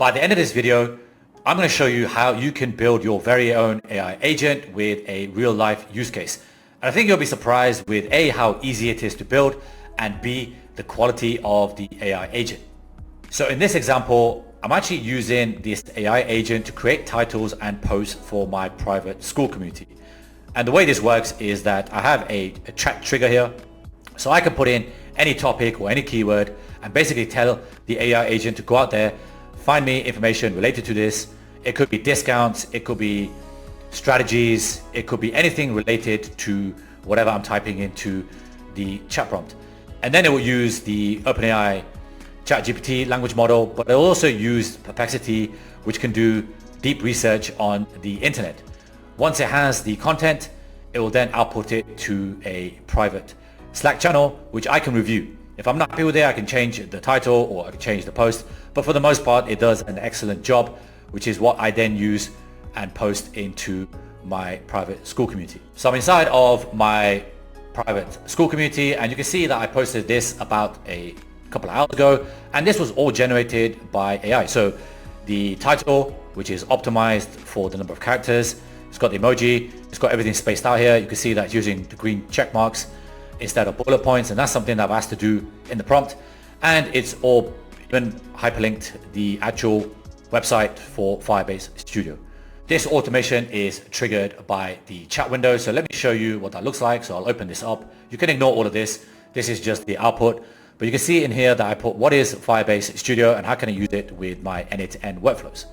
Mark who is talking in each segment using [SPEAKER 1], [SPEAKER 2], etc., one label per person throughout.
[SPEAKER 1] By the end of this video, I'm going to show you how you can build your very own AI agent with a real life use case. And I think you'll be surprised with A, how easy it is to build, and B, the quality of the AI agent. So in this example, I'm actually using this AI agent to create titles and posts for my private school community. And the way this works is that I have a chat trigger here. So I can put in any topic or any keyword and basically tell the AI agent to go out there, find me information related to this. It could be discounts, it could be strategies, it could be anything related to whatever I'm typing into the chat prompt. And then it will use the OpenAI ChatGPT language model, but it will also use Perplexity, which can do deep research on the internet. Once it has the content, it will then output it to a private Slack channel, which I can review. If I'm not happy with it, I can change the title or I can change the post. But for the most part, it does an excellent job, which is what I then use and post into my private school community. So I'm inside of my private school community, and you can see that I posted this about a couple of hours ago, and this was all generated by AI. So the title, which is optimized for the number of characters, it's got the emoji, it's got everything spaced out here. You can see that it's using the green check marks instead of bullet points, and that's something that I've asked to do in the prompt. And it's all even hyperlinked the actual website for Firebase Studio. This automation is triggered by the chat window. So let me show you what that looks like. So I'll open this up. You can ignore all of this. This is just the output, but you can see in here that I put what is Firebase Studio and how can I use it with my end-to-end workflows.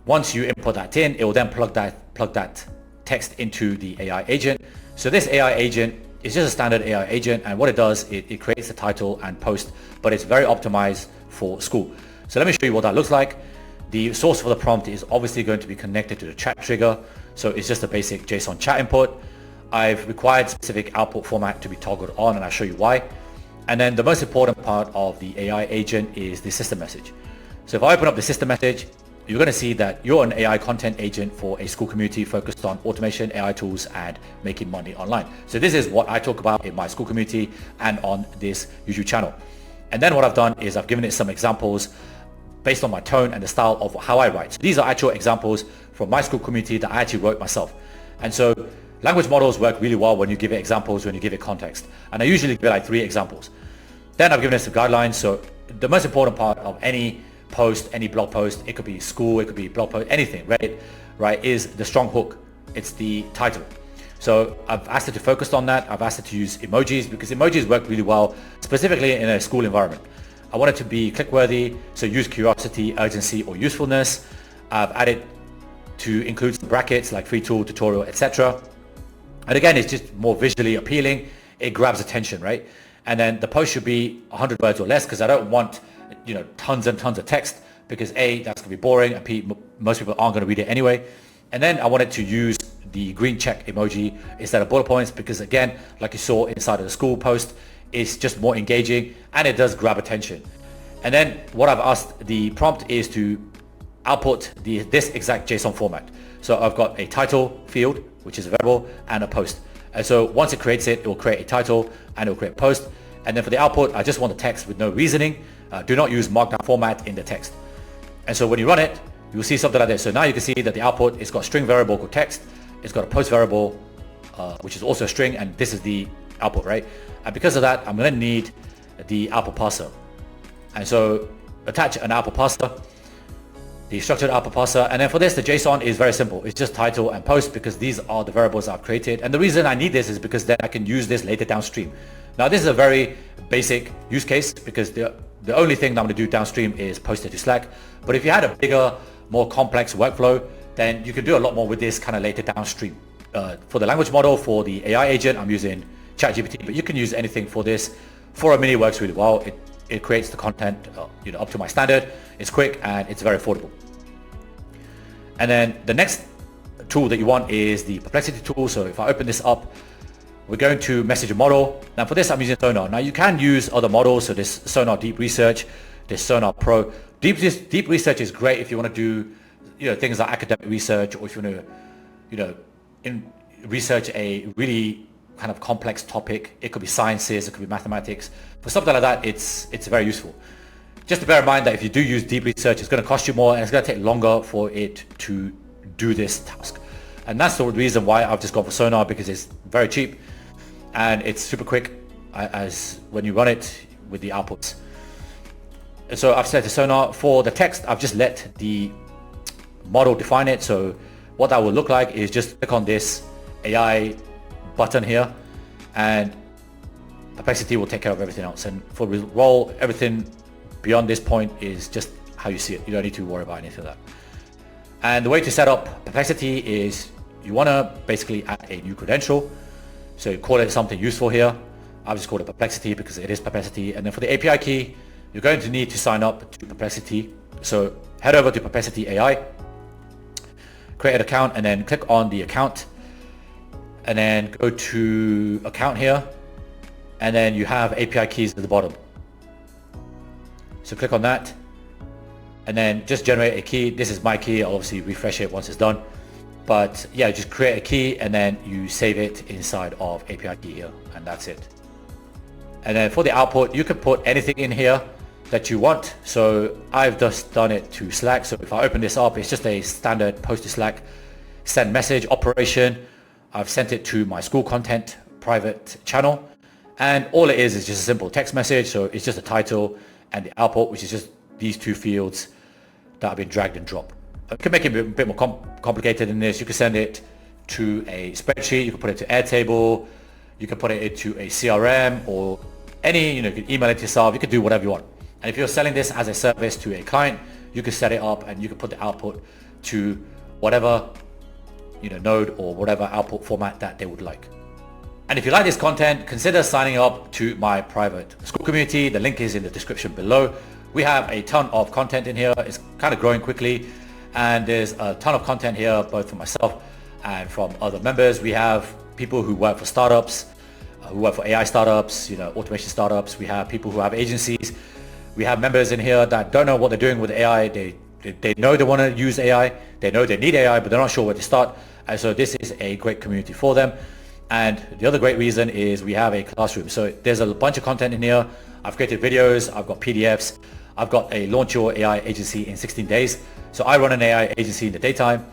[SPEAKER 1] Once you input that in, it will then plug that text into the AI agent. So this AI agent is just a standard AI agent, and what it does, it creates the title and post, but it's very optimized for school. So let me show you what that looks like. The source for the prompt is obviously going to be connected to the chat trigger. So it's just a basic JSON chat input. I've required specific output format to be toggled on, and I'll show you why. And then the most important part of the AI agent is the system message. So if I open up the system message, you're going to see that you're an AI content agent for a school community focused on automation, AI tools, and making money online. So this is what I talk about in my school community and on this YouTube channel. And then what I've done is I've given it some examples based on my tone and the style of how I write. So these are actual examples from my school community that I actually wrote myself. And so language models work really well when you give it examples, when you give it context. And I usually give it like 3 examples. Then I've given it some guidelines. So the most important part of any post, any blog post, it could be school, it could be blog post, anything, Reddit, right, is the strong hook. It's the title. So I've asked it to focus on that. I've asked it to use emojis because emojis work really well, specifically in a school environment. I want it to be click-worthy, so use curiosity, urgency, or usefulness. I've added to include some brackets like free tool, tutorial, etc. And again, it's just more visually appealing. It grabs attention, right? And then the post should be 100 words or less because I don't want tons and tons of text, because A, that's gonna be boring, and B, most people aren't gonna read it anyway. And then I wanted to use the green check emoji instead of bullet points because, again, like you saw inside of the school post, it's just more engaging and it does grab attention. And then what I've asked the prompt is to output this exact JSON format. So I've got a title field, which is a variable, and a post. And so once it creates it, it will create a title and it will create a post. And then for the output, I just want the text with no reasoning. Do not use markdown format in the text. And so when you run it, you'll see something like this. So now you can see that the output, it's got a string variable called text. It's got a post variable, which is also a string, and this is the output, right? And because of that, I'm going to need the output parser. And so attach an output parser, the structured output parser. And then for this, the JSON is very simple. It's just title and post because these are the variables I've created. And the reason I need this is because then I can use this later downstream. Now, this is a very basic use case because the only thing that I'm going to do downstream is post it to Slack. But if you had a bigger, more complex workflow, then you could do a lot more with this kind of later downstream. For the language model, for the AI agent, I'm using ChatGPT, but you can use anything for this. 4o works really well. It creates the content up to my standard. It's quick and it's very affordable. And then the next tool that you want is the Perplexity tool. So if I open this up, we're going to message a model. Now for this, I'm using Sonar. Now you can use other models. So this Sonar Deep Research, this Sonar Pro. Deep Research is great if you want to do things like academic research, or if you want to research a really kind of complex topic. It could be sciences, it could be mathematics. For something like that, it's very useful. just to bear in mind that if you do use deep research, it's going to cost you more and it's going to take longer for it to do this task. And that's the reason why I've just gone for Sonar, because it's very cheap and it's super quick as when you run it with the outputs. And so I've set the Sonar. For the text, I've just let the model define it. So what that will look like is just click on this AI button here and Perplexity will take care of everything else. And for role, everything beyond this point is just how you see it. You don't need to worry about anything like that. And the way to set up Perplexity is you want to basically add a new credential. So you call it something useful here. I've just called it Perplexity because it is Perplexity. And then for the API key, you're going to need to sign up to Perplexity. So head over to Perplexity AI, create an account, and then click on the account. And then go to account here. And then you have API keys at the bottom. So click on that. And then just generate a key. This is my key. I'll obviously refresh it once it's done. But yeah, just create a key and then you save it inside of API key here. And that's it. And then for the output, you can put anything in here that you want. So I've just done it to Slack. So if I open this up, it's just a standard post to Slack send message operation. I've sent it to my school content private channel. And all it is just a simple text message. So it's just a title and the output, which is just these two fields that have been dragged and dropped. You can make it a bit more complicated than this. You can send it to a spreadsheet. You can put it to Airtable. You can put it into a CRM or any, you can email it to yourself. You can do whatever you want. And if you're selling this as a service to a client, you can set it up and you can put the output to whatever, node or whatever output format that they would like. And if you like this content, consider signing up to my private school community. The link is in the description below. We have a ton of content in here. It's kind of growing quickly. And there's a ton of content here, both from myself and from other members. We have people who work for startups, who work for AI startups, automation startups. We have people who have agencies. We have members in here that don't know what they're doing with AI. They know they want to use AI. They know they need AI, but they're not sure where to start. And so this is a great community for them. And the other great reason is we have a classroom. So there's a bunch of content in here. I've created videos. I've got PDFs. I've got a launch your AI agency in 16 days. So I run an AI agency in the daytime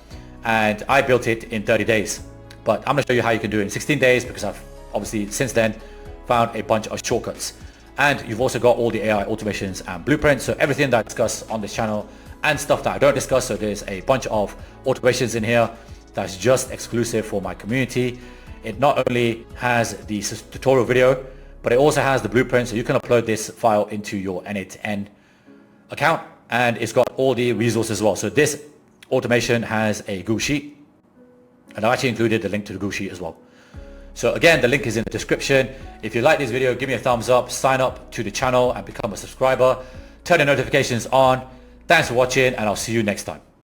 [SPEAKER 1] and I built it in 30 days. But I'm going to show you how you can do it in 16 days because I've obviously since then found a bunch of shortcuts. And you've also got all the AI automations and blueprints. So everything that I discuss on this channel and stuff that I don't discuss. So there's a bunch of automations in here that's just exclusive for my community. It not only has the tutorial video, but it also has the blueprint. So you can upload this file into your N8N account and it's got all the resources as well. So this automation has a Google Sheet and I've actually included the link to the Google Sheet as well. So again, the link is in the description. If you like this video, give me a thumbs up, sign up to the channel and become a subscriber. Turn the notifications on. Thanks for watching and I'll see you next time.